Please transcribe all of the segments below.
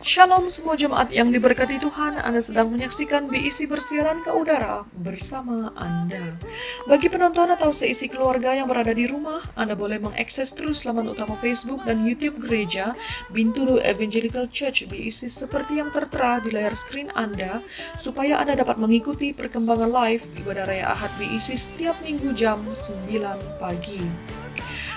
Shalom semua jemaat yang diberkati Tuhan, Anda sedang menyaksikan BIC bersiaran ke udara bersama Anda. Bagi penonton atau seisi keluarga yang berada di rumah, Anda boleh mengakses terus laman utama Facebook dan YouTube Gereja Bintulu Evangelical Church BIC seperti yang tertera di layar screen Anda, supaya Anda dapat mengikuti perkembangan live ibadah Raya Ahad BIC setiap minggu jam 9 pagi.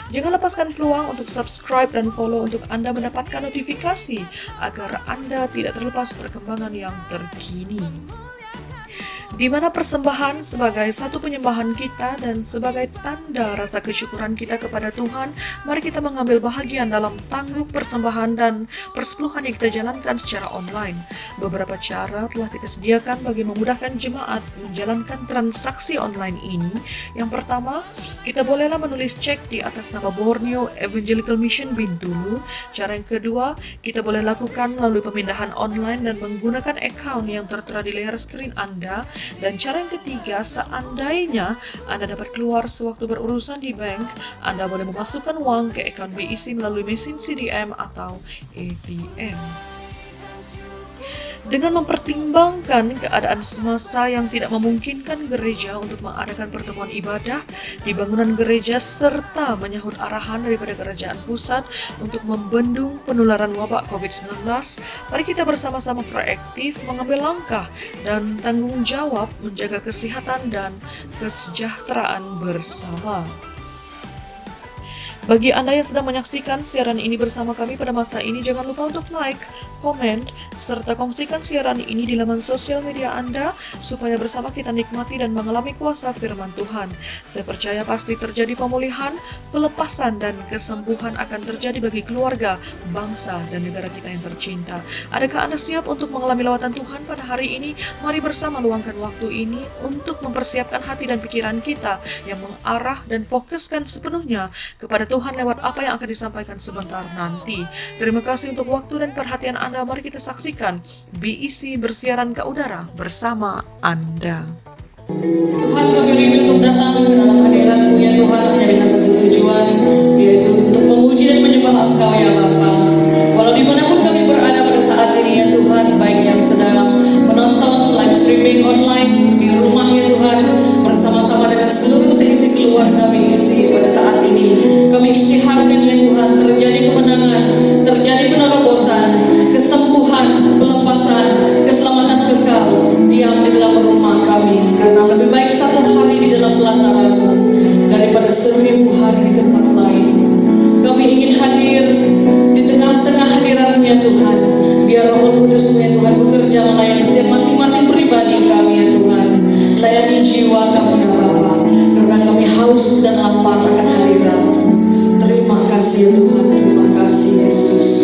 Jangan lepaskan peluang untuk subscribe dan follow untuk Anda mendapatkan notifikasi agar Anda tidak terlepas perkembangan yang terkini. Di mana persembahan sebagai satu penyembahan kita dan sebagai tanda rasa kesyukuran kita kepada Tuhan, mari kita mengambil bahagian dalam tangguh persembahan dan persepuluhan yang kita jalankan secara online. Beberapa cara telah kita sediakan bagi memudahkan jemaat menjalankan transaksi online ini. Yang pertama, kita bolehlah menulis cek di atas nama Borneo Evangelical Mission Bintulu. Cara yang kedua, kita boleh lakukan melalui pemindahan online dan menggunakan account yang tertera di layar screen Anda. Dan cara yang ketiga, seandainya Anda dapat keluar sewaktu berurusan di bank, Anda boleh memasukkan uang ke account BIC melalui mesin CDM atau ATM. Dengan mempertimbangkan keadaan semasa yang tidak memungkinkan gereja untuk mengadakan pertemuan ibadah di bangunan gereja serta menyahut arahan daripada kerajaan pusat untuk membendung penularan wabak COVID-19, mari kita bersama-sama proaktif mengambil langkah dan tanggung jawab menjaga kesehatan dan kesejahteraan bersama. Bagi Anda yang sedang menyaksikan siaran ini bersama kami pada masa ini, jangan lupa untuk like, komen, serta kongsikan siaran ini di laman sosial media Anda supaya bersama kita nikmati dan mengalami kuasa firman Tuhan. Saya percaya pasti terjadi pemulihan, pelepasan, dan kesembuhan akan terjadi bagi keluarga, bangsa, dan negara kita yang tercinta. Adakah Anda siap untuk mengalami lawatan Tuhan pada hari ini? Mari bersama luangkan waktu ini untuk mempersiapkan hati dan pikiran kita yang mengarah dan fokuskan sepenuhnya kepada Tuhan lewat apa yang akan disampaikan sebentar nanti. Terima kasih untuk waktu dan perhatian Anda. Mari kita saksikan BIC bersiaran ke udara bersama Anda. Tuhan, kami rindu untuk datang ke dalam hadirat-Mu ya Tuhan, hanya dengan satu tujuan, yaitu untuk memuji dan menyembah Engkau ya Bapa. Walau dimanapun kami berada pada saat ini ya Tuhan, baik yang sedang menonton live streaming online di rumah ya Tuhan, bersama-sama dengan seluruh seisi keluarga BIC pada saat ini, kami isytiharkan ya Tuhan, terjadi kemenangan, terjadi penerobosan, kesembuhan, pelepasan, keselamatan kekal, diam di dalam rumah kami, karena lebih baik satu hari di dalam pelataran-Mu daripada 1000 hari di tempat lain. Kami ingin hadir di tengah-tengah hadirat-Mu ya Tuhan. Biar Roh Kudus-Mu ya Tuhan bekerja melayani setiap masing-masing pribadi kami ya Tuhan. Layani jiwa kami ya Bapa, karena kami haus dan lapar akan hadirat-Mu. Terima kasih ya Tuhan, terima kasih Yesus.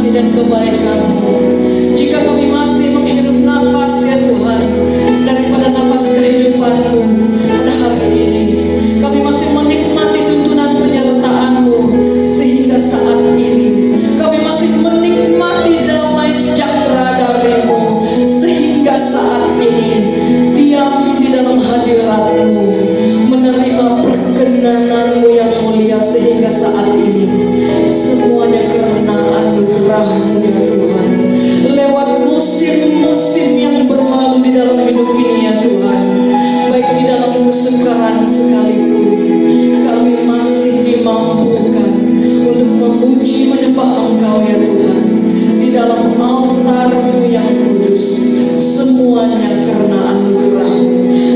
kasih dan kebaikan-Mu. Jika kami masih menghirup nafas ya Tuhan, daripada nafas kehidupan-Mu pada hari ini, kami masih menikmati tuntunan penyertaan-Mu sehingga saat ini. Kami masih menikmati damai sejahtera dari-Mu sehingga saat ini. Diam di dalam hadirat-Mu, menerima perkenanan-Mu yang mulia sehingga saat ini. Semuanya karena anugerah-Mu ya Tuhan. Lewat musim-musim yang berlalu di dalam hidup ini ya Tuhan, baik di dalam kesukaran sekalipun, kami masih dimampukan untuk memuji menyembah Engkau ya Tuhan di dalam altar-Mu yang kudus. Semuanya karena anugerah-Mu.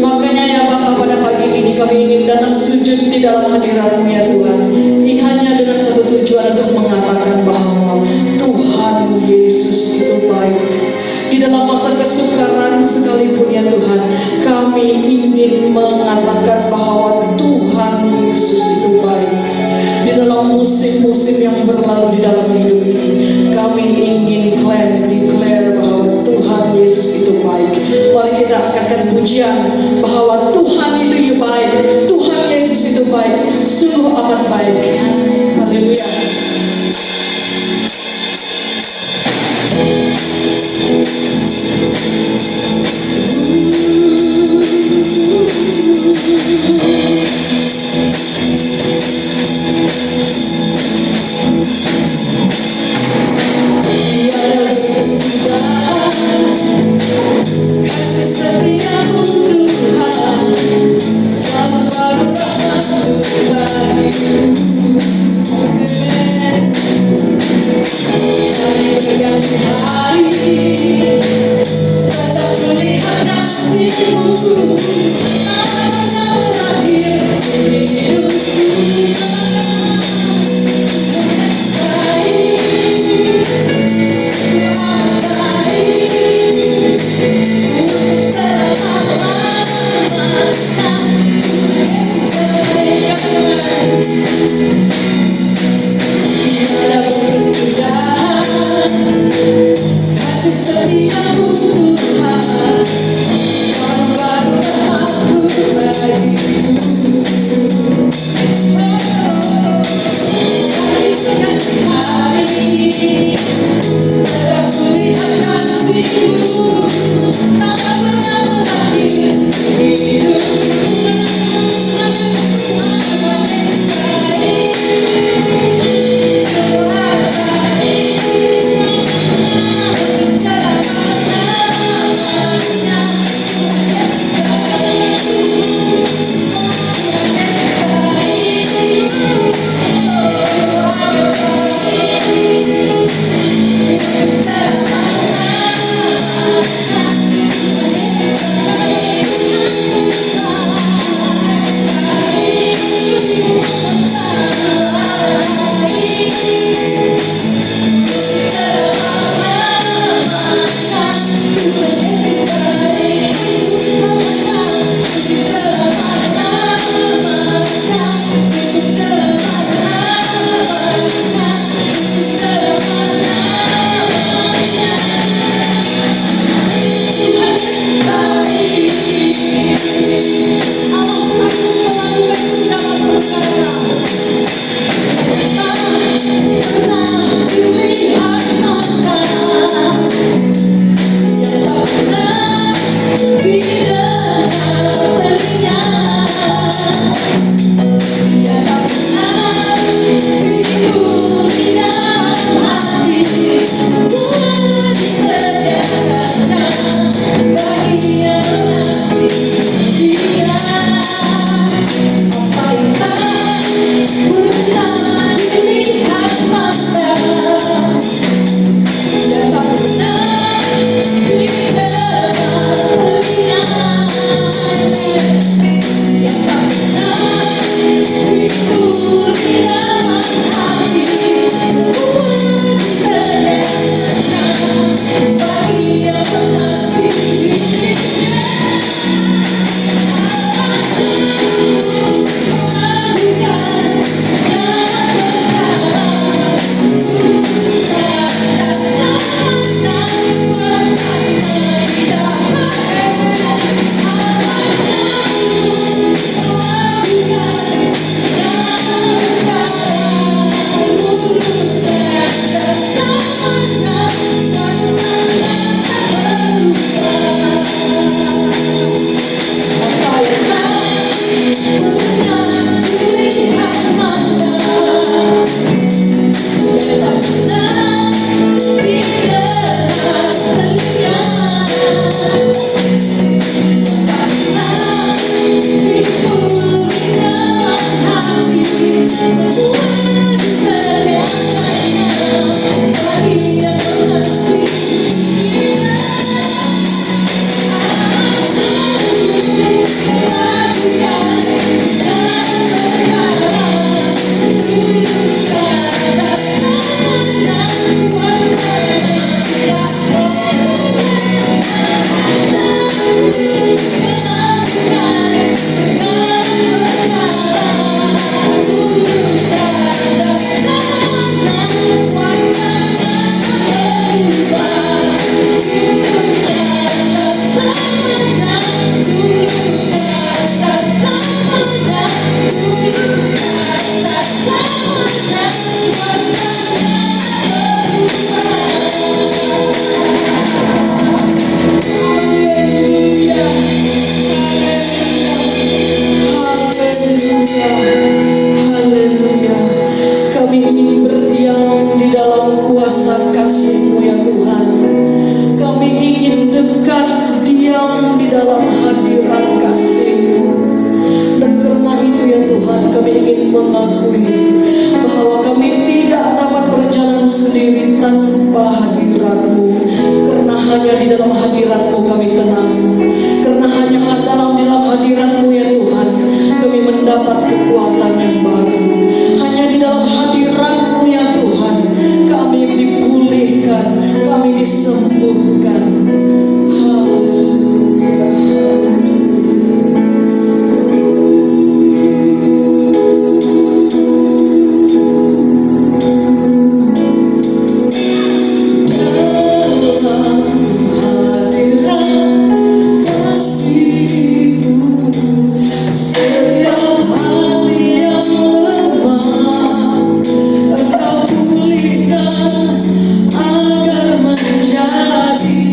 Makanya ya Bapa, pada pagi ini kami ingin datang sujud di dalam hadirat-Mu ya Tuhan. Ini hanya dengan satu tujuan, untuk mengatakan bahwa Tuhan Yesus itu baik. Di dalam masa kesukaran sekalipun ya Tuhan, kami ingin mengatakan bahwa Tuhan Yesus itu baik. Di dalam musim-musim yang berlalu di dalam hidup ini, kami ingin declare bahwa Tuhan Yesus itu baik. Mari kita angkatkan pujian bahwa Tuhan itu baik, Tuhan Yesus itu baik, sungguh amat baik. Haleluya. Haleluya. Kami ingin berdiam di dalam kuasa kasih-Mu ya Tuhan. Kami ingin dekat diam di dalam hadirat kasih-Mu. Dan karena itu ya Tuhan, kami ingin mengakui bahwa kami tidak dapat berjalan sendiri tanpa hadirat-Mu. Karena hanya di dalam hadirat-Mu kami tenang. Karena hanya dalam hadirat-Mu ya Tuhan, kami mendapat kekuatan yang baru. Hanya di dalam hadirat-Mu ya Tuhan, kami dipulihkan, kami disembuhkan. Haleluya, dalam hadirat kasih-Mu, setiap hati yang lemah Engkau pulihkan agar menjadi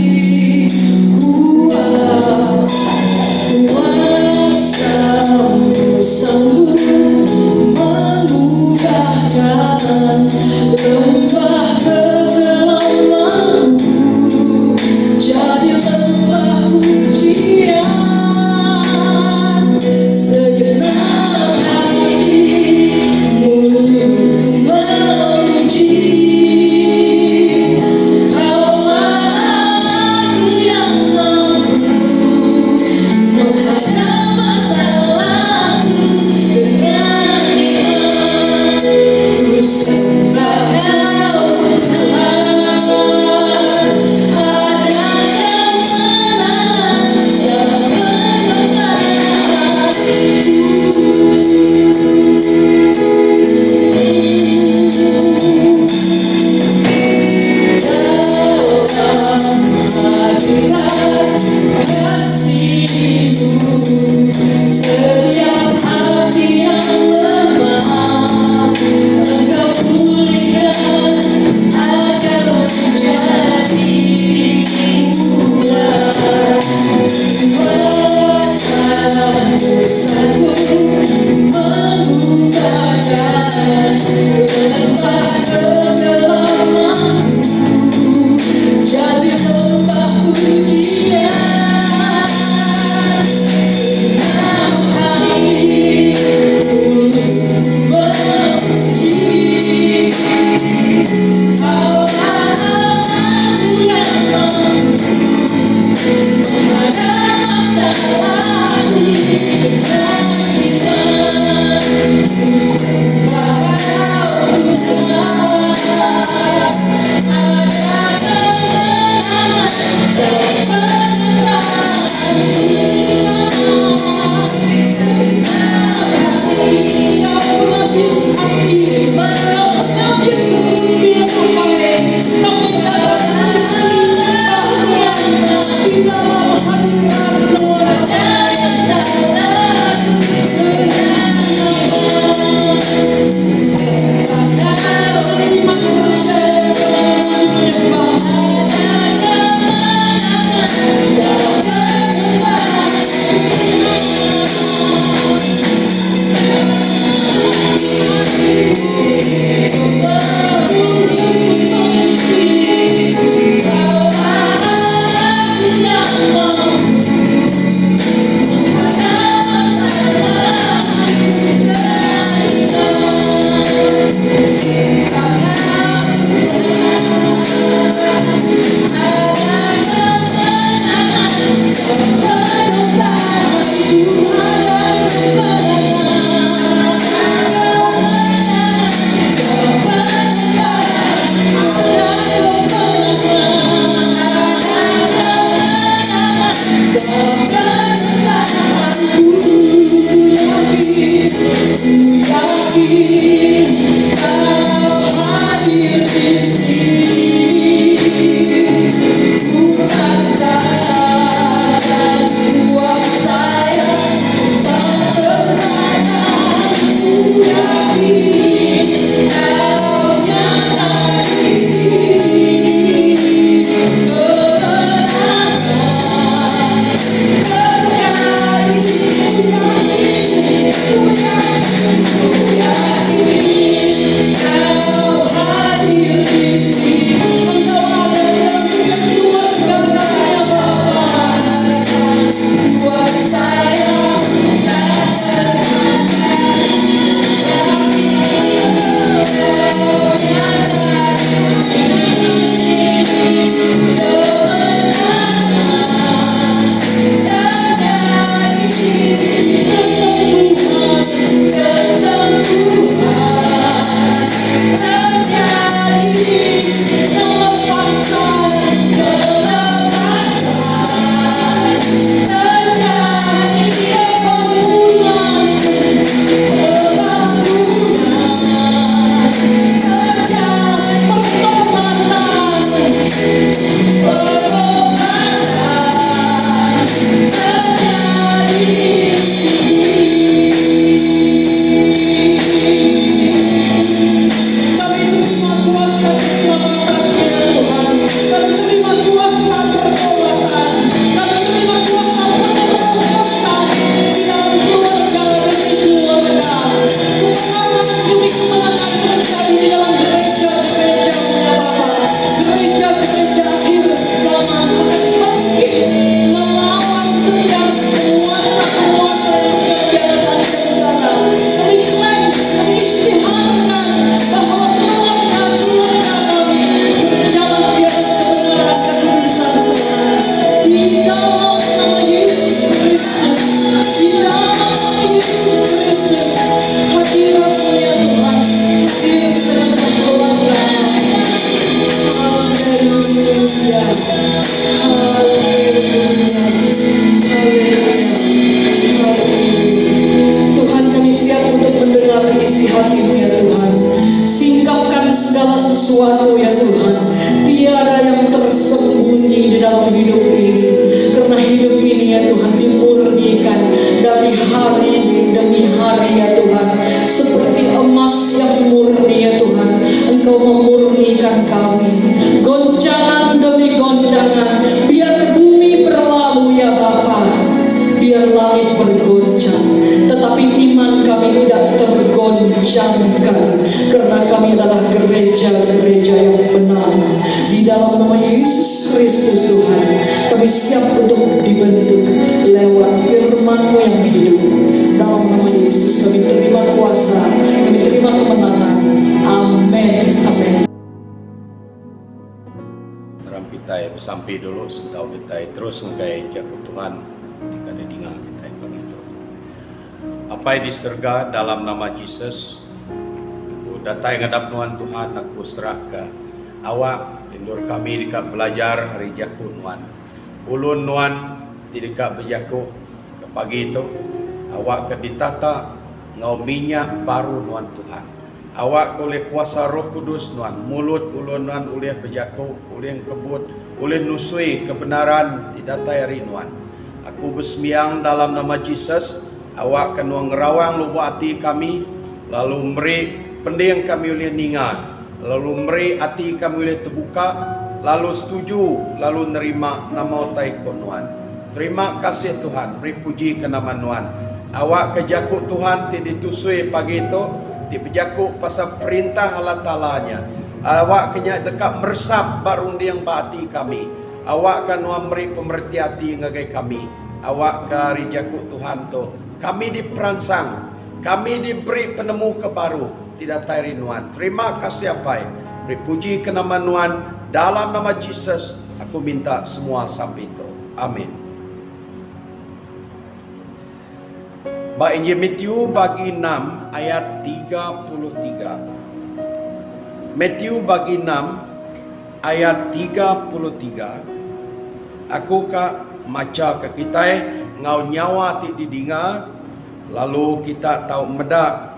Haleluya. Haleluya. Tuhan, kami siap untuk mendengar isi hati-Mu ya Tuhan. Singkapkan segala sesuatu ya Tuhan. Tiada yang tersembunyi di dalam hidup ini. Karena hidup ini ya Tuhan dimurnikan dari hari demi hari ya Tuhan. Seperti emas yang murni ya Tuhan. Engkau memurnikan kami. Goncangan demi goncangan. Biar bumi berlalu ya Bapa. Biar langit bergoncang, tetapi iman kami tidak tergoncangkan, karena kami adalah gereja-gereja yang benar. Di dalam nama Yesus Kristus Tuhan, kami siap untuk dibentuk lewat firman-Mu yang hidup. Dalam nama Yesus kami terima kuasa, kami terima kemenangan. Amin. Amin. Dalam kita sampai dulu sudah kita terus menggaya jago Tuhan jika didengar kita yang itu. Apa yang diserga dalam nama Yesus, aku datang ngadap Tuhan Tuhan, aku serah ke awak tindur kami dekat belajar hari jago Tuhan. Ulun Tuhan tidak berjago ke pagi itu, awak ke ditata ngau minyak baru Tuhan Tuhan. Awak oleh kuasa Roh Kudus Tuhan, mulut ulun Tuhan oleh berjago, oleh kebut, oleh nusui kebenaran tidak tayari Tuhan. Aku bersembiang dalam nama Yesus, awak akan ngerawang lubuk hati kami, lalu memberi pending kami oleh ningat, lalu memberi hati kami oleh terbuka, lalu setuju, lalu nerima nama utai Tuhan. Terima kasih Tuhan, beri puji ke nama Tuhan. Awak kejakuk Tuhan tidak ditusui pagi itu, diberjakuk pasal perintah Allah Ta'ala-Nya. Awak kena dekat meresap barung yang hati kami. Awak kan memberi pemerhati hati ngagai kami. Awak kari jakuk Tuhan tu. Kami diperangsang. Kami diberi penemu kebaru. Tidak tayari Tuhan. Terima kasih apai. Beri puji ke nama Tuhan. Dalam nama Yesus aku minta semua sampai itu. Amin. Baik Injil Matius bagi 6 ayat 33. Matius bagi 6 ayat 33. Aku kak maca ke kita ngau nyawa ti didinga, lalu kita tahu medak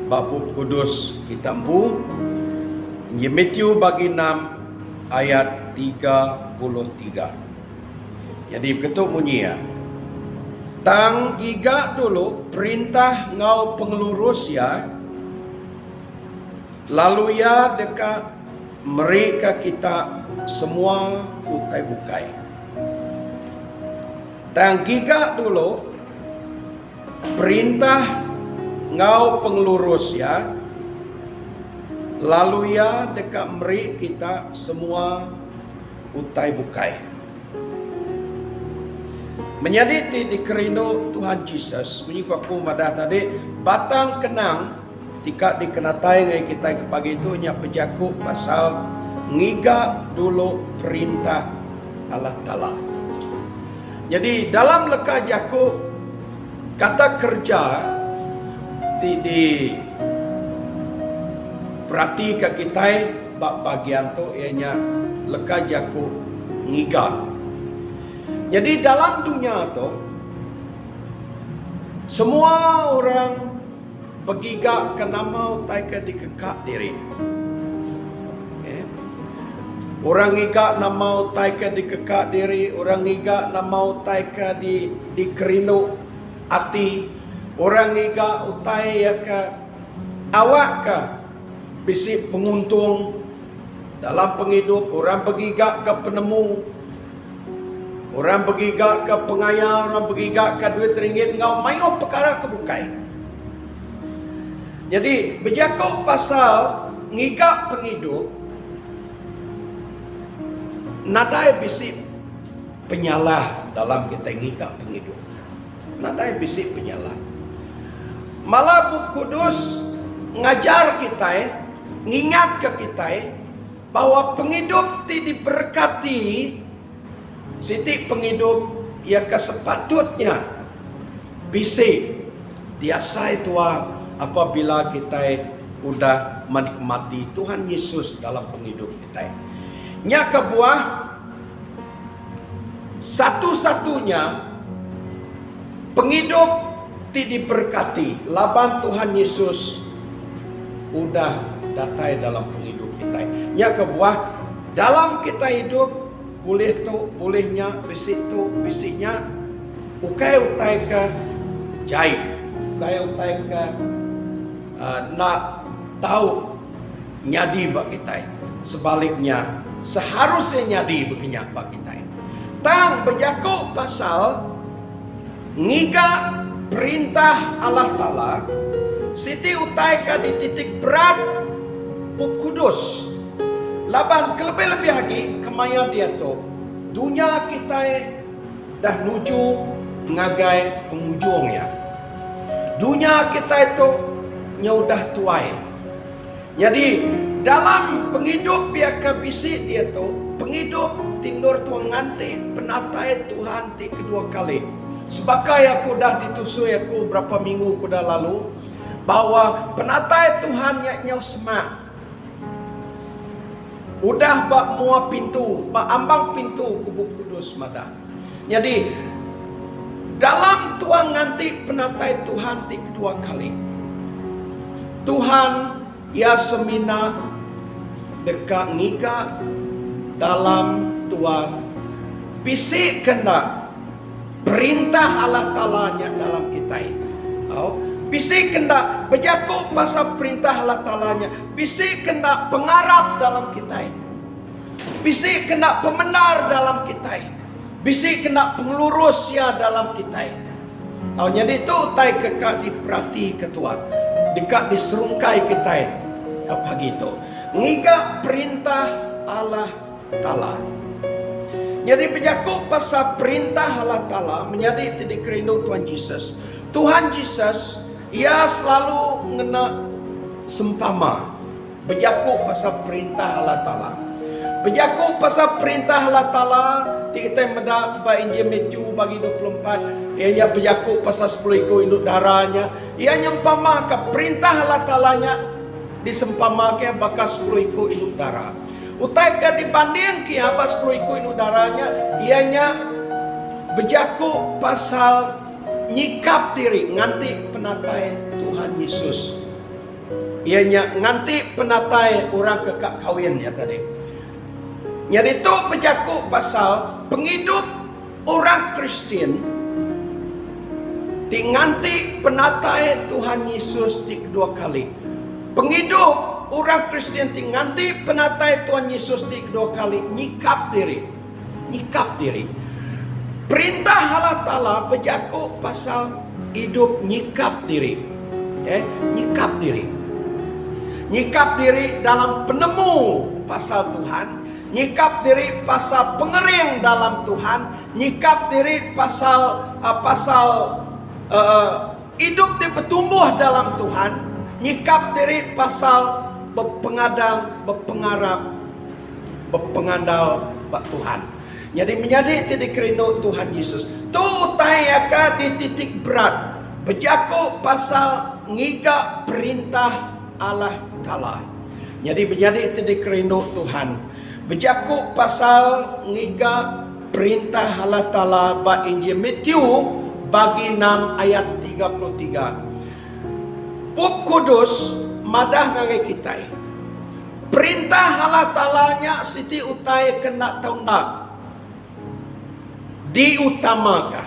bab kudus kita empu. Injil Matius bagi 6 ayat 33. Jadi ketuk bunyi ya. Tang giga dulu perintah ngau pengelurus ya, lalu ya dekat mereka kita semua utai bukai. Tang giga dulu perintah ngau pengelurus ya, lalu ya dekat mereka kita semua utai bukai. Menjadi di kerindu Tuhan Yesus, menyikut aku madah tadi, batang kenang tika dikenatai ngai kita ke pagi itu nya pejakuk pasal ngiga dulu perintah Allah Ta'ala. Jadi dalam leka jakuk kata kerja di perhati ke kita bab bagian tu ianya leka jakuk ngiga. Jadi dalam dunia tu semua orang begigak ke nama taika dikekak diri. Orang ngigak nama taika dikekak diri, orang ngigak nama taika di kerindu hati, orang ngigak utai ya ke awak ke bisik penguntung dalam penghidup, orang begigak ke penemu, orang begigak ke pengayar, orang begigak ke duit ringgit, ngau mayo perkara kebukai. Jadi berjakuk pasal ngigak penghidup, nadai bisik penyalah dalam kita ngigak penghidup. Nadai bisik penyalah. Malah Buk Kudus ngajar kita, ngingat ke kita bahwa penghidup ti diberkati, siti penghidup ia kesepatutnya bisik diasai tua apabila kita udah menikmati Tuhan Yesus dalam penghidup kita. nya kebuah satu-satunya penghidup ti diberkati laban Tuhan Yesus udah datai dalam penghidup kita. Nya kebuah dalam kita hidup bolehnya bisiknya utai ke jaib, utai ke nak tahu nyadi bak kita. Sebaliknya seharusnya nyadi bekenyak bak kita. Tang berjaku pasal ngiga perintah Allah Ta'ala siti utaika di titik berat Pup Kudus laban kelebih-lebih lagi kemaya dia tu dunia kita dah nuju ngagai penghujung ya. Dunia kita itu nyaudah tuai. Jadi dalam penghidup biaka bisi dia tu penghidup tindur tuang nganti penatai Tuhan ti kedua kali. Sebagai aku dah ditusui aku berapa minggu aku dah lalu bahwa penatai Tuhan nyau semak. Udah bak mua pintu, bak ambang pintu kubuk kudus madah. Jadi dalam tuang nganti penatai Tuhan ti kedua kali. Tuhan ya semina dekat ngika dalam tuang bisi kena perintah Allah Ta'ala-nya dalam kita. Bisi kena berjaku pasal perintah Allah Ta'ala-nya. Bisi kena pengarap dalam kita. Bisi kena pemenar dalam kita. Bisi kena pengelurus ya dalam kita. Jadi itu tai kekak diperhati ketua. Dekat diserungkai kita. Kapag itu. Ngiga perintah Allah Ta'ala. Jadi berjaku pasal perintah Allah Ta'ala menjadi titik rindu Tuhan Yesus. Tuhan Yesus ia selalu ngena sempama berjaku pasal perintah Allah Ta'ala. Berjaku pasal perintah Allah Ta'ala kita mendak ba Injil Matthew bagi 24 ianya berjaku pasal 10 ekor induk darahnya. Ia nyempama ke perintah Allah Ta'ala-nya disempama ke bakal 10 ekor induk darah. Utai ke dibanding ke apa 10 ekor induk darahnya ianya berjaku pasal nyikap diri nganti penatai Tuhan Yesus. Ianya nganti penatai orang kekak kawin ya tadi. Jadi itu berjaku pasal penghidup orang Kristen ti nganti penatai Tuhan Yesus ti kedua kali. Penghidup orang Kristen ti nganti penatai Tuhan Yesus ti kedua kali nyikap diri. Nyikap diri. Perintah Allah Ta'ala berjaku pasal hidup nyikap diri. Nyikap diri. Nyikap diri dalam penemu pasal Tuhan. Nyikap diri pasal pengering dalam Tuhan. Nyikap diri pasal hidup di bertumbuh dalam Tuhan. Nyikap diri pasal berpengadang, berpengarap, berpengandal bak Tuhan. Jadi menjadi titik rindu Tuhan Yesus. Tu tayaka di titik berat. Berjaku pasal ngiga perintah Allah Ta'ala. Jadi menjadi titik rindu Tuhan. Berjaku pasal ngiga perintah Allah Ta'ala ba Injil Matthew bagi 6 ayat 33. Pup Kudus madah ngagai kita. Perintah Allah Ta'ala-nya siti utai kena tahu nak. Diutamakan,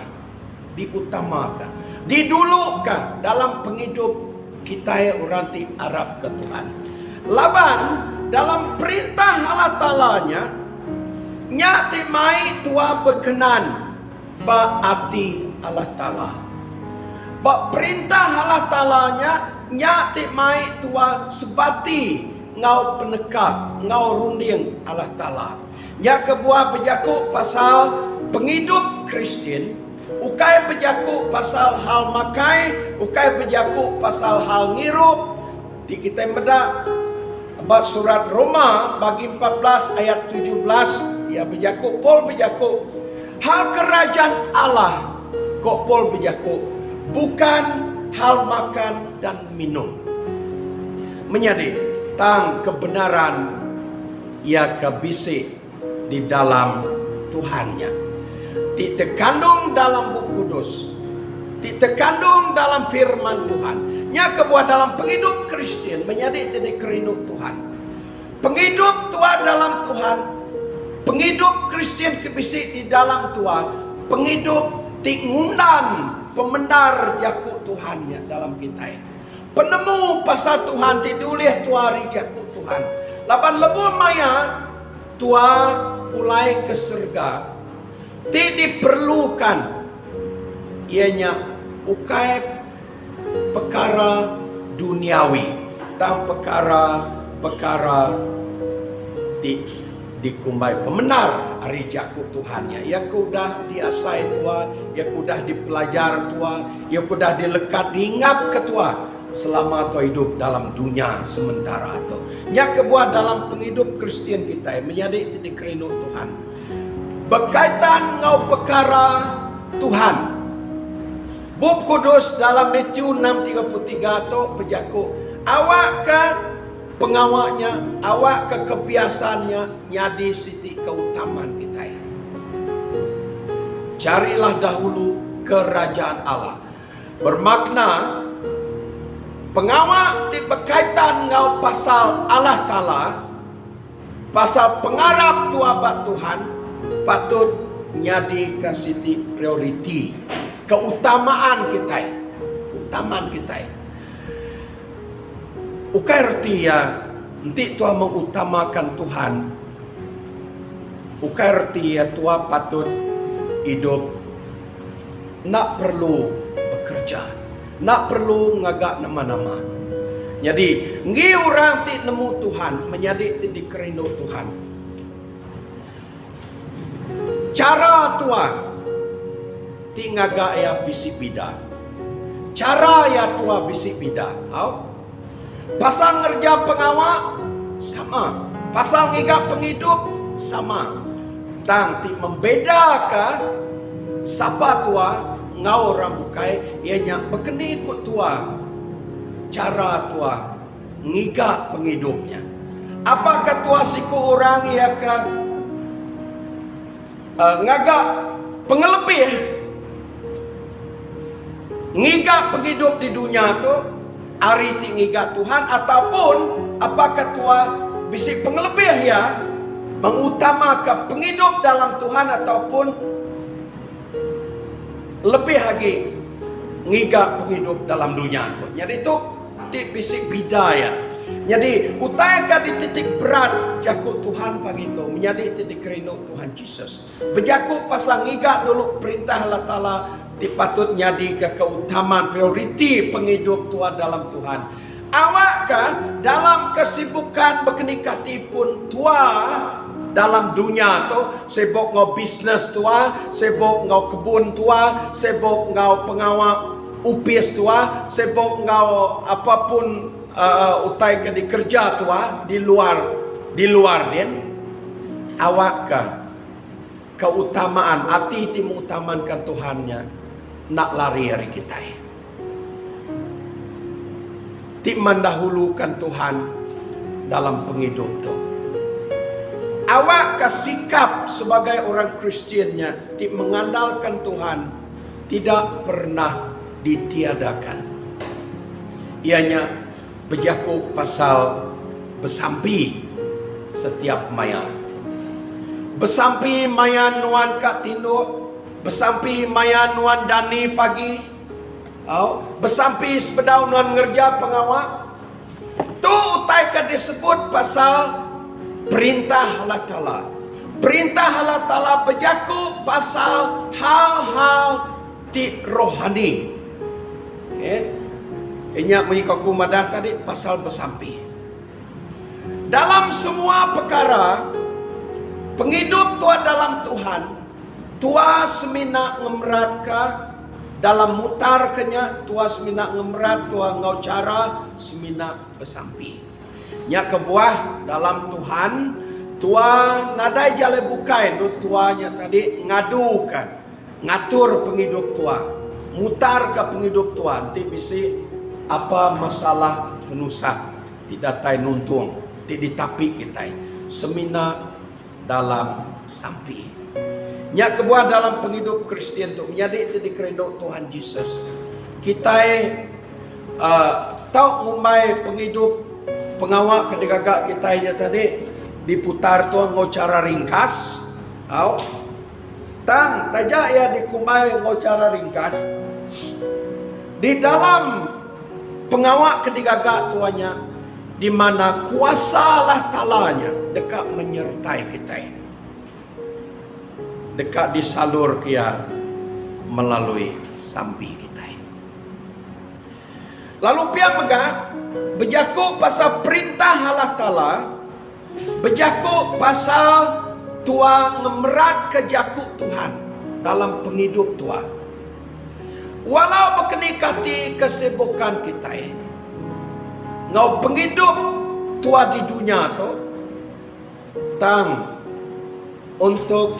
didulukan dalam penghidup kita orang ti Arab ke Tuhan. Laban dalam perintah Allah Ta'ala-nya nyati mai tua berkenan ba ati Allah Ta'ala. Ba perintah Allah Ta'ala-nya nyati mai tua sebati ngau penekak, ngau runding Allah Ta'ala. Nya kebuah berjaku pasal penghidup Kristen, ukai berjaku pasal hal makai, ukai berjaku pasal hal ngirup. Di kita medak abad surat Roma bagi 14 ayat 17 ya berjaku Paul berjaku hal kerajaan Allah kok Paul berjaku bukan hal makan dan minum. Menjadi tang kebenaran ia kabisi di dalam Tuhannya. Ti terkandung dalam buku kudus. Ti terkandung dalam firman Tuhan. Nya kebuah dalam penghidup Kristen menjadi tidak kerindu Tuhan. Penghidup tua dalam Tuhan. Penghidup Kristen kebisik di dalam Tuhan. Penghidup ti ngundang pembenar jaku Tuhannya dalam kita. Penemu pasal Tuhan ti diulih tuari jaku Tuhan. Lapan lebu maya tua pulai ke surga. Ti diperlukan ianya ukai perkara duniawi dan perkara dikumbai pemenar hari jaku Tuhannya. Ya kudah diasai tua, ya kudah dipelajar tua, ya kudah dilekat diingat ketua selama tua hidup dalam dunia sementara atau nya kebuah dalam penghidup Kristen kita menjadi titik rindu Tuhan berkaitan ngau perkara Tuhan. Bab kudus dalam Matius 6:33 tu berjaku awak ke pengawaknya, awak ke kebiasaannya nyadi siti keutamaan kita. Carilah dahulu kerajaan Allah. Bermakna pengawak ti berkaitan ngau pasal Allah Ta'ala, pasal pengarap tua bat Tuhan, patut nyadi ke siti prioriti. Keutamaan kita. Keutamaan kita. Ukai erti ya, nanti tua mengutamakan Tuhan. Ukai erti ya tua patut hidup. Nak perlu bekerja. Nak perlu ngagak nama-nama. Jadi, ngi orang ti nemu Tuhan, menjadi ti dikerindu Tuhan. Cara tua ti ngagak ya bisik bida. Cara ya tua bisik bida. Pasal ngerja pengawak sama. Pasal ngigak penghidup sama. Tang ti membedakan siapa tua ngau orang bukai ianya berkeni ikut tua. Cara tua ngigak penghidupnya. Apakah tua siku orang ia ke ngagak pengelebih ngigak penghidup di dunia tu hari ti ngigak Tuhan ataupun apakah tua bisik pengelebih ya mengutamakan penghidup dalam Tuhan ataupun lebih lagi ngigak penghidup dalam dunia tu. Jadi itu ti bisik bidaya. Jadi utayaka di titik berat jakut Tuhan pagi itu menjadi titik rindu Tuhan Yesus. Berjakut pasang ngigak dulu perintah Allah Ta'ala dipatut nyadi ke keutamaan prioriti penghidup tua dalam Tuhan. Awak kan dalam kesibukan berkenikati pun tua dalam dunia tu sibuk ngau bisnes tua, sibuk ngau kebun tua, sibuk ngau pengawal upis tua, sibuk ngau apapun utai ke di kerja tua di luar din. Awak kan keutamaan hati ti mengutamakan Tuhannya nak lari hari kita. Ti mendahulukan Tuhan dalam penghidup tu. Awak ke sikap sebagai orang Kristiannya ti mengandalkan Tuhan tidak pernah ditiadakan. Ianya berjaku pasal besampi setiap maya. Besampi maya nuan kak tinduk, besampi maya nuan dani pagi, besampi sepedau nuan ngerja pengawak. Tu utai ka disebut pasal perintah Allah Ta'ala. Perintah Allah Ta'ala berjaku pasal hal-hal ti rohani. Okay. Inyak mengikaku madah tadi pasal besampi. Dalam semua perkara penghidup tua dalam Tuhan, tua semina ngemeratka dalam mutar kenya, tua semina ngemerat, tua ngau cara semina besampi. Nya kebuah dalam Tuhan, tua nadai jale bukai, nu tuanya tadi ngadukan, ngatur penghidup tua, mutar ke penghidup tua, nanti bisi apa masalah penusak tidak tai nuntung tidak ditapi kita semina dalam sampi. Nya kebuah dalam penghidup Kristian tu menjadi di kerendok Tuhan Yesus. Kita tahu ngumai penghidup pengawak kedigagak kita nya tadi diputar tuang ngocara ringkas. Au tang tajak ya dikumai ngocara ringkas. Di dalam pengawak kedigagak tuanya di mana kuasa Allah Ta'ala-Nya dekat menyertai kita. Dekat disalur kia melalui sampi kita. Lalu pihak megat berjakuk pasal perintah Allah Ta'ala, berjakuk pasal tua ngemerat ke jakuk Tuhan dalam penghidup tua. Walau berkenikati kesibukan kita, ngau penghidup tua di dunia tu tang untuk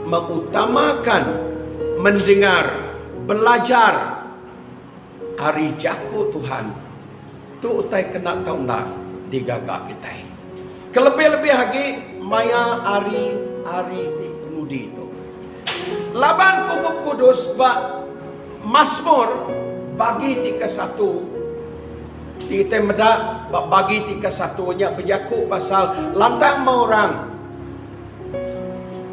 mengutamakan mendengar, belajar hari jaku Tuhan tu utai kena tahu nak digagak kita. Kelebih-lebih lagi maya hari di penudi itu. Laban kubuk kudus bak Mazmur bagi 31 kita medak bagi 31 nya berjaku pasal lantang mau orang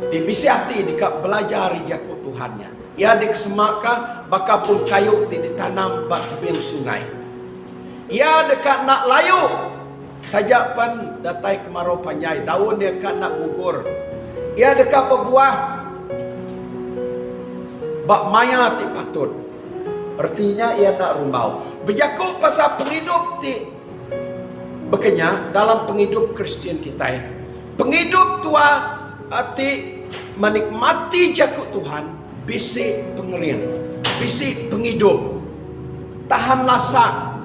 di bisi hati dekat belajar jaku Tuhannya. Ya dikesemaka baka pun kayu ditanam bak tebing sungai. Ya dekat nak layu tajak pan datai kemarau panjai daun dia dekat nak gugur. Ya dekat berbuah bak maya ti patut. Artinya ia nak rumbau. Berjaku pasal penghidup ti bekenya dalam penghidup Kristian kita. Penghidup tua arti menikmati jaku Tuhan, bisi pengerian, bisi penghidup, tahan lasak,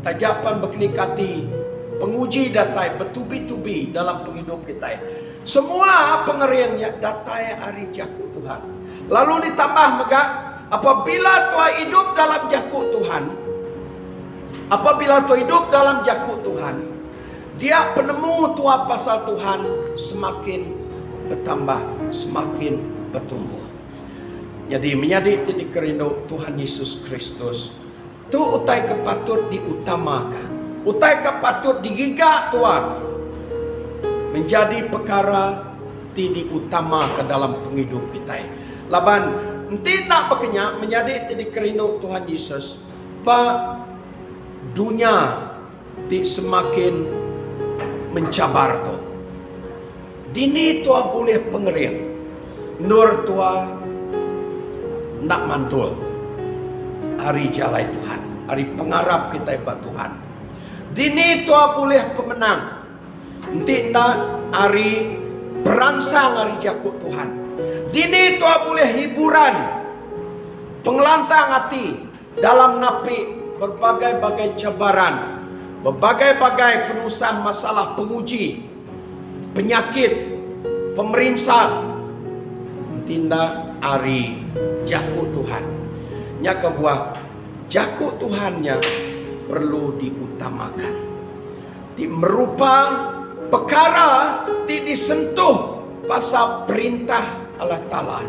tajapan berkenikati, penguji datai, bertubi-tubi dalam penghidup kita. Semua pengeriannya datai hari jaku Tuhan. Lalu ditambah megak apabila tua hidup dalam jakuk Tuhan, apabila tua hidup dalam jakuk Tuhan, dia penemu tua pasal Tuhan semakin bertambah, semakin bertumbuh. Jadi menjadi di kerinduk Tuhan Yesus Kristus tu utai kepatut diutamakan, utai kepatut digigak tua menjadi perkara diutamakan dalam penghidup kita. Laban nanti nak berkenyak menjadi di kerinduk Tuhan Yesus, bah dunia di semakin mencabar tu. Dini tua boleh pengerian, nur tua nak mantul. Hari jalai Tuhan, hari pengarap kita buat Tuhan. Dini tua boleh pemenang, nanti nak hari berangsang hari jakut Tuhan. Dini tua boleh hiburan, pengelantang hati dalam napi berbagai-bagai cabaran, berbagai-bagai penusah masalah penguji, penyakit, pemerintah, tindak hari jakut Tuhan. Nya kebuah jakut Tuhannya perlu diutamakan. Di merupa perkara ti disentuh pasal perintah Allah Ta'ala.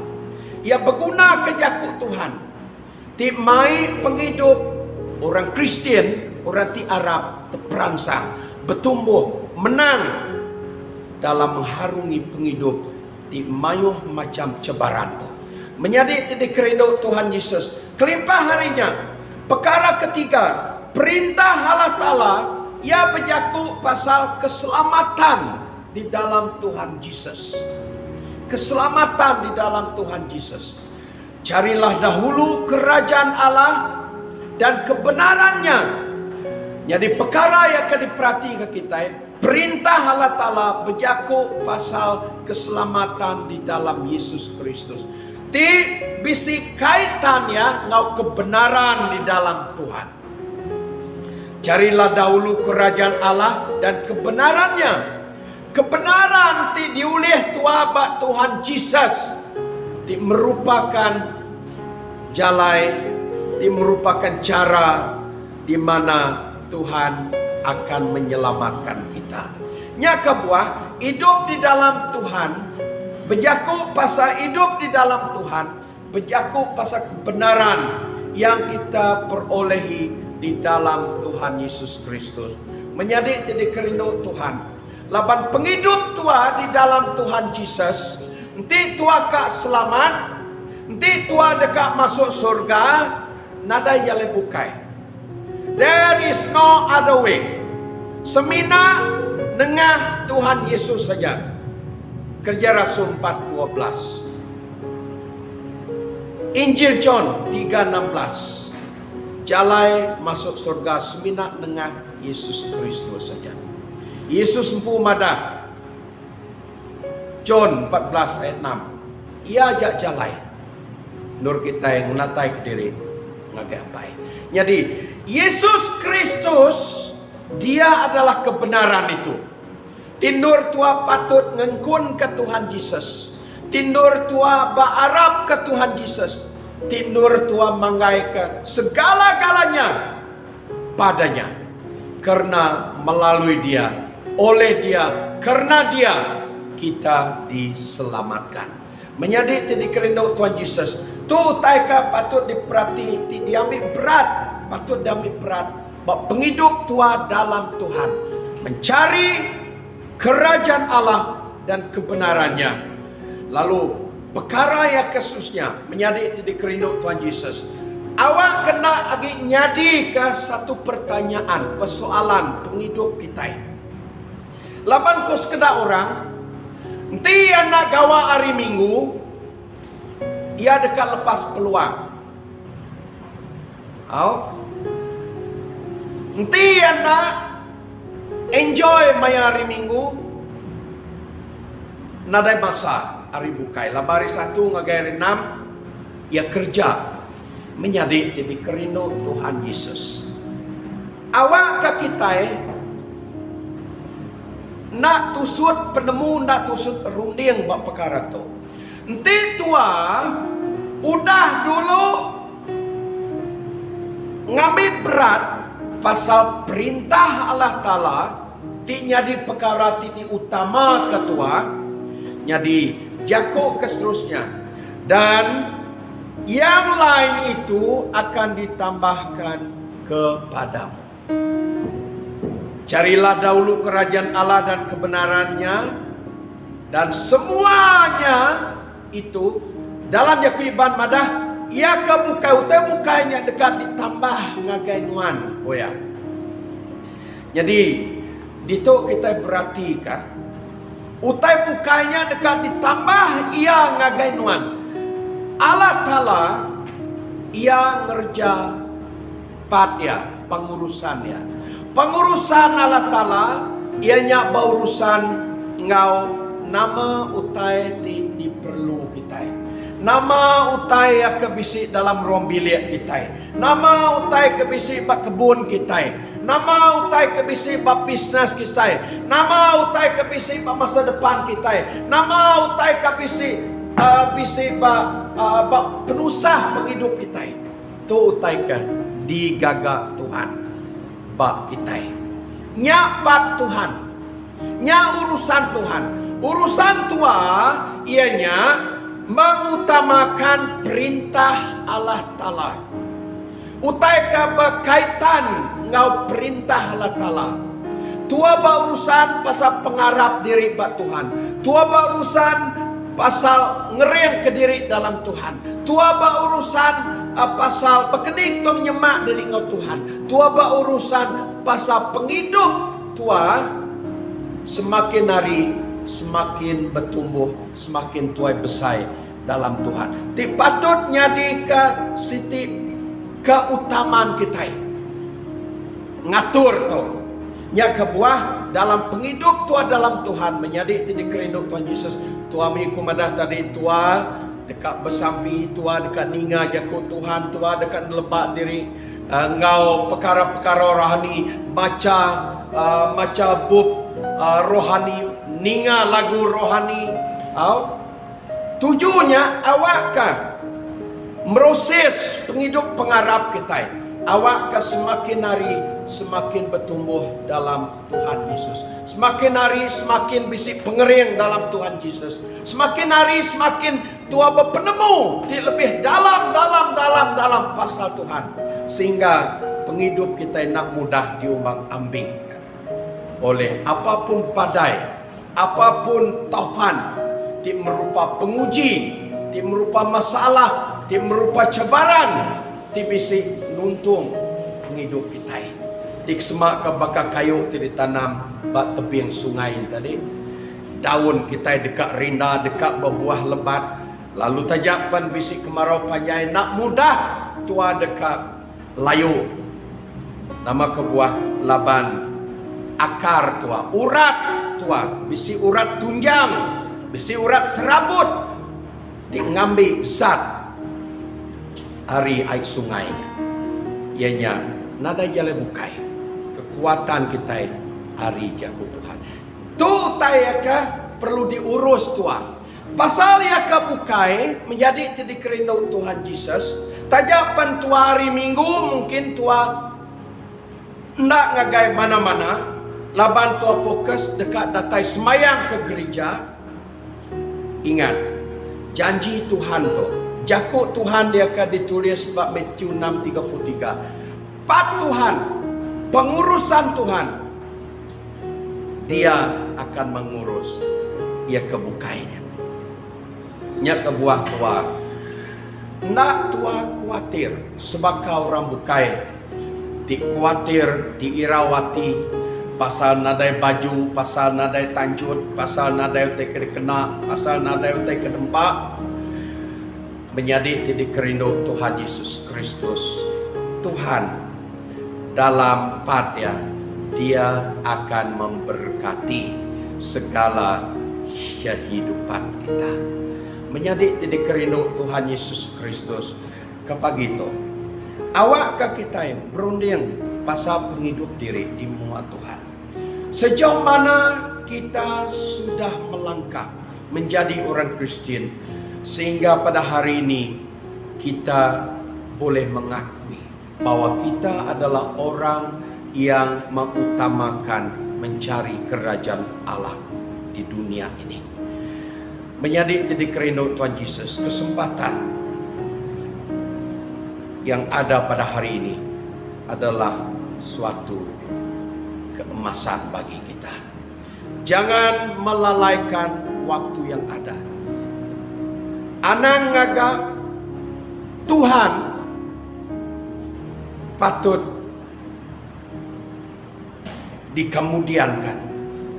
Ia berguna ke jakut Tuhan. Ti mai penghidup orang Kristian, orang ti Arab terperangsang, bertumbuh, menang dalam mengharungi penghidup di mayuh macam cabaran tu. Menjadi di kerinduk Tuhan Yesus. Kelimpah harinya. Perkara ketiga, perintah Allah Ta'ala ia berjaku pasal keselamatan di dalam Tuhan Yesus. Keselamatan di dalam Tuhan Yesus. Carilah dahulu kerajaan Allah dan kebenarannya. Jadi perkara yang akan diperhatikan kita, perintah Allah Ta'ala berjaku pasal keselamatan di dalam Yesus Kristus. Ti bisi kaitannya ngau kebenaran di dalam Tuhan. Carilah dahulu kerajaan Allah dan kebenarannya. Kebenaran ti diulih tua bak Tuhan Yesus. Ti merupakan jalai, ti merupakan cara di mana Tuhan akan menyelamatkan kita. Nya kebuah hidup di dalam Tuhan, berjaku pasal hidup di dalam Tuhan, berjaku pasal kebenaran yang kita perolehi di dalam Tuhan Yesus Kristus. Menjadi tidak kerindu Tuhan. Laban penghidup tua di dalam Tuhan Yesus, nanti tua kak selamat, nanti tua dekat masuk surga, nada yale bukai. There is no other way. Semina dengan Tuhan Yesus saja. Kerja Rasul 4:12. Injil John 3:16. Jalai masuk surga semina dengan Yesus Kristus saja. Yesus empu madah. John 14 ayat 6. Ia ajak jalai. Nur kita yang menatai ke diri ngagapai. Jadi Yesus Kristus dia adalah kebenaran itu. Tindur tua patut ngengkun ke Tuhan Yesus. Tindur tua berharap ke Tuhan Yesus. Tindur tua mengaikan segala-galanya padanya. Karena melalui dia, oleh dia, karena dia kita diselamatkan. Menjadi tidak kerindu Tuhan Yesus. Tu taika patut diperhati, diambil berat, patut diambil berat. Penghidup tua dalam Tuhan, mencari kerajaan Allah dan kebenarannya. Lalu perkara yang khususnya menjadi tidak kerindu Tuhan Yesus. Awak kena lagi nyadi ke satu pertanyaan, persoalan penghidup kita. Laban kos kena orang, nanti anak gawa hari Minggu, ia dekat lepas peluang. Nanti anak enjoy maya hari Minggu, nadai masa hari bukai. Labari 1 ngagai 6, ia kerja menjadi jadi kerindu Tuhan Yesus. Awak ke kita nak tusut penemu, nak tusut runding buat perkara tu. Nanti tua udah dulu ngambil berat pasal perintah Allah Ta'ala, ti nyadi perkara ti utama ketua, nyadi jako keseterusnya. Dan yang lain itu akan ditambahkan kepadamu. Carilah dahulu kerajaan Allah dan kebenarannya, dan semuanya itu dalam Yakiban madah ia kebuka utai bukanya dekat ditambah ngagai nuan. Oh ya. Jadi itu kita perhatikan utai bukanya dekat ditambah ia ngagai nuan. Allah Ta'ala ia ngerja ya pengurusannya. Pengurusan Allah Ta'ala ianya baurusan ngau nama utai diperlu kita. Nama utai kebisi dalam rombilik kita. Nama utai kebisi bak kebun kita. Nama utai kebisi bak bisnes kita. Nama utai kebisi bak masa depan kita. Nama utai kebisi bisi bak penusah penghidup kita. Tu utaikan digagak Tuhan bak kita. Nyapat Tuhan. Nya urusan Tuhan. Urusan tua ianya mengutamakan perintah Allah Ta'ala. Utaika berkaitan ngau perintah Allah Ta'ala. Tua berurusan pasal pengarap diri buat Tuhan. Tua berurusan pasal ngering ke diri dalam Tuhan. Tua berurusan pasal berkening tu menyemak diri ngau Tuhan. Tua berurusan pasal penghidup tua semakin hari semakin bertumbuh, semakin tuai besar dalam Tuhan. Ti patut nyadi ke siti keutamaan kita. Ngatur tu. Nya kebuah dalam penghidup tua dalam Tuhan menjadi tidak kerindu Tuhan Yesus. Tua mikumadah tadi tua dekat bersampi, tua dekat ninga jaku Tuhan, tua dekat lebat diri ngau perkara-perkara rohani, baca buk rohani, ninga lagu rohani. Tujuannya awak kan meroses penghidup pengarap kita. Awak kan semakin hari semakin bertumbuh dalam Tuhan Yesus. Semakin hari semakin bisik pengering dalam Tuhan Yesus. Semakin hari semakin tua berpenemu di lebih dalam pasal Tuhan. Sehingga penghidup kita nak mudah diumbang-ambing oleh apapun badai, apapun taufan, di merupa penguji, di merupa masalah, di merupa cabaran, di bisik nuntung penghidup kita. Di semak ke bakar kayu ditanam bak tebing sungai tadi. Daun kita dekat rinda, dekat berbuah lebat. Lalu tajapan bisik kemarau panjang nak mudah tua dekat layu. Nama kebuah laban akar tua, urat tua, bisi urat tunjang, bisi urat serabut, ngambil zat hari air sungai. Ianya nada jale bukai kekuatan kita hari jago Tuhan. Tu tayaka perlu diurus tua. Pasal yaka bukai menjadi tidak kerindu Tuhan Yesus. Tajapan tua hari Minggu mungkin tua ndak ngagai mana-mana. Laban tua fokus dekat datai semayang ke gereja. Ingat, janji Tuhan tu, jakuk Tuhan dia akan ditulis bab Matius 6:33. Pat Tuhan, pengurusan Tuhan, dia akan mengurus ia kebukainya. Nya kebuah tua, nak tua khawatir sebab kau orang bukai, di khawatir, diirawati. Pasal nadai baju, pasal nadai tanjut, pasal nadai utai kena, pasal nadai utai kedempak. Menjadi tidak kerindu Tuhan Yesus Kristus. Tuhan dalam padnya dia akan memberkati segala kehidupan kita. Menjadi tidak kerindu Tuhan Yesus Kristus. Kepagi itu, awak ke kita berunding pasal penghidup diri di muka Tuhan. Sejauh mana kita sudah melangkah menjadi orang Kristen sehingga pada hari ini kita boleh mengakui bahwa kita adalah orang yang mengutamakan mencari kerajaan Allah di dunia ini. Menjadi tidak kerindu Tuhan Yesus, kesempatan yang ada pada hari ini adalah suatu keemasan bagi kita. Jangan melalaikan waktu yang ada. Anang ngagak Tuhan patut dikemudiankan,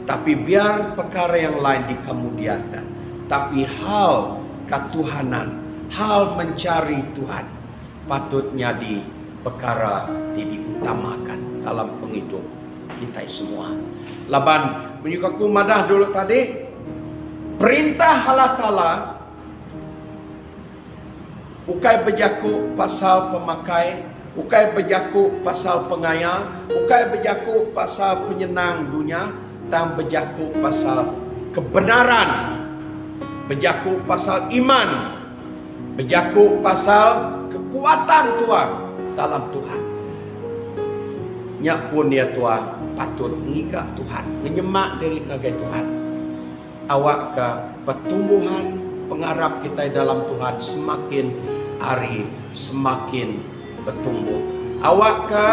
tapi biar perkara yang lain dikemudiankan. Tapi hal ketuhanan, hal mencari Tuhan patutnya di perkara diutamakan dalam penghidup kita semua. Laban menyukaku madah dulu tadi, perintah Allah Ta'ala ukai berjaku pasal pemakai, ukai berjaku pasal pengaya, ukai berjaku pasal penyenang dunia, dan berjaku pasal kebenaran, berjaku pasal iman, berjaku pasal kekuatan Tuhan dalam Tuhan. Nyak pun dia tua patut ngikak Tuhan, menyemak diri ngagai Tuhan. Awak ke pertumbuhan pengharap kita dalam Tuhan semakin hari semakin bertumbuh. Awak ke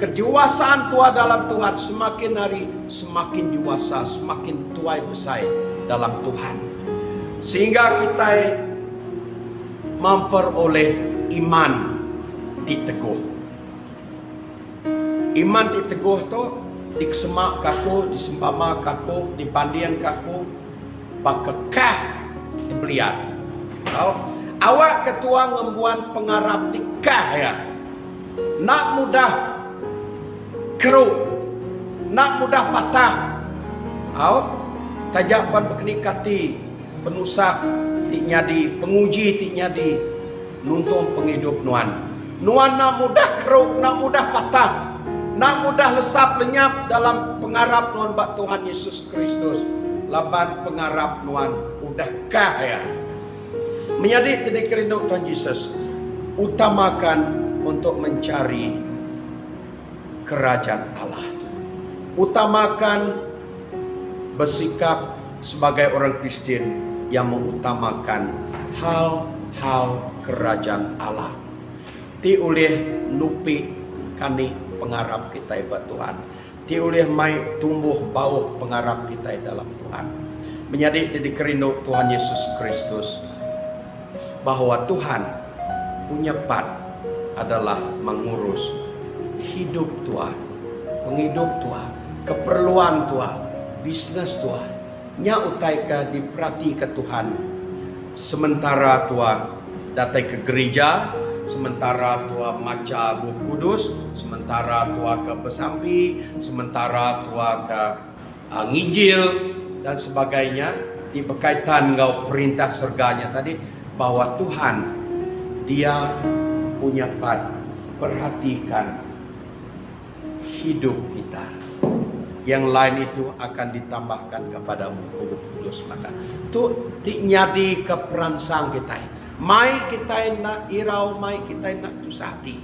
kedewasaan tua dalam Tuhan semakin hari semakin dewasa, semakin tua besar dalam Tuhan. Sehingga kita memperoleh iman diteguh. Iman diteguh tu dikesemak kaku, disempama kaku, dibanding kaku, pakekah dibelian. Awak ketua ngembuan pengharap tikah ya. Nak mudah keruk, nak mudah patah. Tajapan berkenikati penusak tiknyadi, penguji tiknyadi, nuntung penghidup nuan. Nuan nak mudah keruk, nak mudah patah. Nak mudah lesap lenyap dalam pengharap nuan bak Tuhan Yesus Kristus. Laban pengharap nuan udah kaya. Menjadi tidak kerindu Tuhan Yesus. Utamakan untuk mencari kerajaan Allah. Utamakan bersikap sebagai orang Kristen yang mengutamakan hal-hal kerajaan Allah. Ti oleh nupi kani pengarap kita ibadah Tuhan. Ti oleh mai tumbuh bauh pengarap kita dalam Tuhan. Menjadi dikerindu Tuhan Yesus Kristus bahwa Tuhan punya part adalah mengurus hidup Tuhan, penghidup Tuhan, keperluan Tuhan, bisnis Tuhan. Nya utai ka diperhati ke Tuhan. Sementara Tuhan datang ke gereja, sementara Tuhan maca buku kudus, sementara Tuhan ke besampi, sementara Tuhan ke nginjil dan sebagainya. Di berkaitan dengan perintah surganya tadi, bahwa Tuhan Dia punya part perhatikan hidup kita. Yang lain itu akan ditambahkan kepada buku kudus maka tu nyadi ke perangsang kita. Mai kita nak irau, mai kita nak tusati.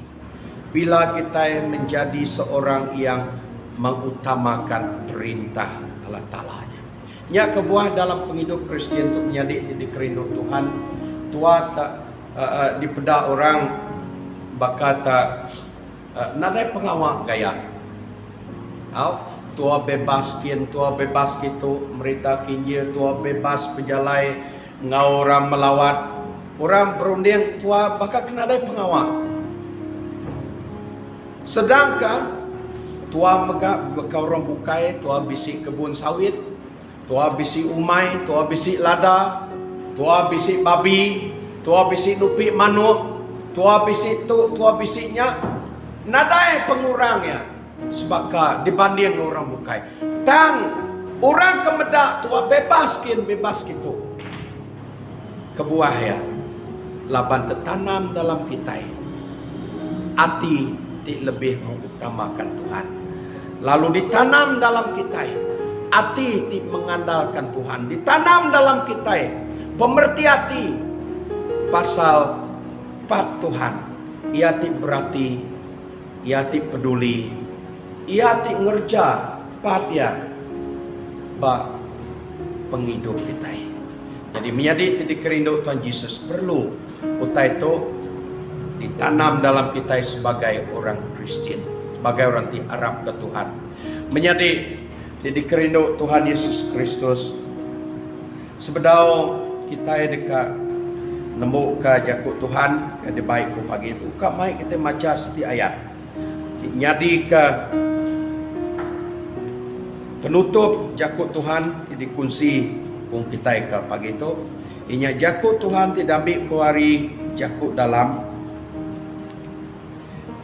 Bila kita menjadi seorang yang mengutamakan perintah Allah Ta'ala-nya. Nya kebuah dalam penghidup Kristen untuk menjadi dikerindu Tuhan. Tua tak dipeda orang bakata nadai pengawak gaya. Tua bebas kian, tua bebas gitu merita kinjil, tua bebas pejalai ngau orang melawat, orang berunding tua bakal kena ada pengawal. Sedangkan tua megak bakal orang bukai, tua bisi kebun sawit, tua bisi umai, tua bisi lada, tua bisi babi, tua bisi nupi manuk, tua bisi tu, tua bisinya nadai pengurangnya. Sebab dibanding orang bukai tang orang kemedak tua bebas gitu kebuah ya laban tertanam dalam kita hati lebih mengutamakan Tuhan, lalu ditanam dalam kita hati mengandalkan Tuhan, ditanam dalam kita pemerti hati pasal pat Tuhan, ia berarti ia peduli, ia ngerja pat ya bak penghidup kita. Jadi menjadi dikerindu Tuhan Yesus perlu utai itu ditanam dalam kita sebagai orang Kristen, sebagai orang yang Arab ke Tuhan. Menjadi dikerindu Tuhan Yesus Kristus sebedau kita dekat nembuk ke jakut Tuhan ke baik ku pagi itu kak mai kita baca setiap ayat nyadi ke penutup jakut Tuhan dikunci kung kita ke pagi itu. Inya jakut Tuhan tidak ambil kuari jakut dalam.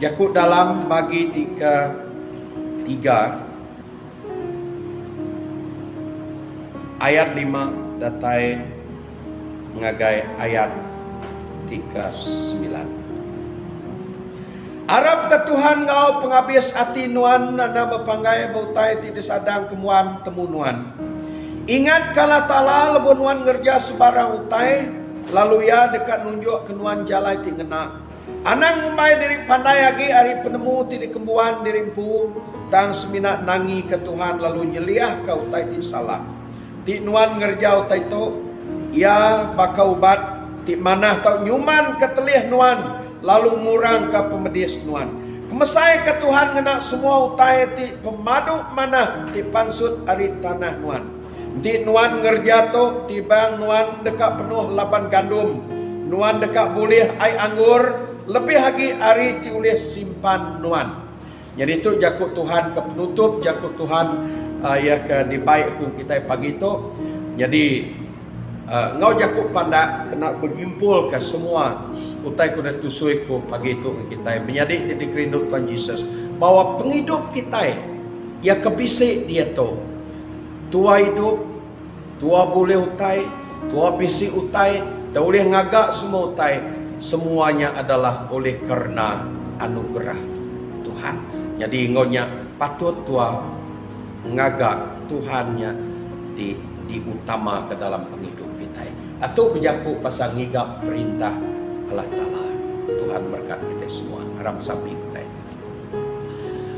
Jakut dalam bagi 3 ayat 5 datai ngagai ayat 39. Arab ke Tuhan ngau pengabis hati nuan nana bapanggai bautai tidak sadang kemuan temu nuan. Ingat kala tala lebon nuan ngerja sebarang utai lalu ya dekat nunjuk kenuan jalai tingena. Anang umay diri pandai agi ari penemu tidak kembuan dirimpu tang seminat nangi ke Tuhan lalu nyeliah ke utai tin salah. Ti nuan ngerja utai to ya bakau ubat ti manah tau nyuman ketelih nuan lalu murang ke pemedis nuan. Kemesai ke Tuhan ngena semua utai ti pemadu mana ti pansut ari tanah nuan. Ti nuan ngerjato ti bang nuan dekat penuh laban gandum. Nuan dekat boleh ai anggur lebih lagi ari ti ulih simpan nuan. Jadi itu jakut Tuhan ke penutup jakut Tuhan ya ke dibaik ku kita pagi itu. Jadi ngau jakut pandak kena ku jimpul ke semua utai ku dah tusui ku pagi itu kita menjadi jadi kerindu Tuhan Yesus bahwa penghidup kita ya kebisik dia tu tua hidup tua boleh utai tua bisi utai dah boleh ngagak semua utai semuanya adalah oleh karena anugerah Tuhan. Jadi ngonya patut tua ngagak Tuhannya diutama ke dalam penghidup kita atau berjaku pasal ngigap perintah Allah Ta'ala. Tuhan berkat kita semua harap sapi kita.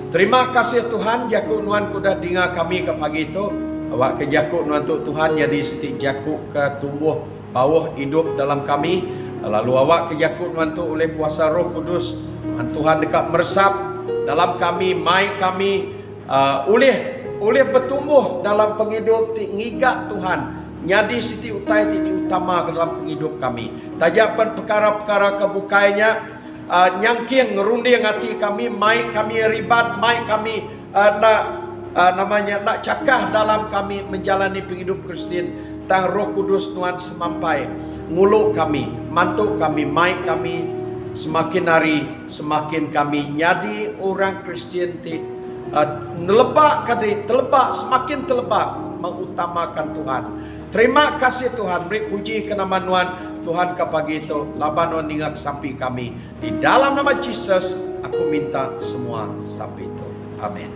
Terima kasih Tuhan, jakuk nuan kuda dengar kami ke pagi itu. Awak ke jakuk nuan Tuhan jadi setiap jakuk ke tumbuh bawah hidup dalam kami. Lalu awak ke jakuk nuan oleh kuasa Roh Kudus, Tuhan dekat meresap dalam kami, mai kami oleh bertumbuh dalam penghidup ngigak Tuhan. Nyadi siti utai ti utama ke dalam penghidup kami. Tajapan perkara-perkara kebukainya nyangking ngerunding hati kami, mai kami ribat, mai kami nak cakah dalam kami menjalani penghidup Kristen. Tang Roh Kudus Tuhan semampai nguluk kami, mantuk kami, mai kami semakin hari semakin kami nyadi orang Kristen semakin telebak mengutamakan Tuhan. Terima kasih Tuhan, beri puji ke nama Tuhan ke pagi itu. Labanon ingat sampai kami. Di dalam nama Yesus aku minta semua sampai itu. Amin.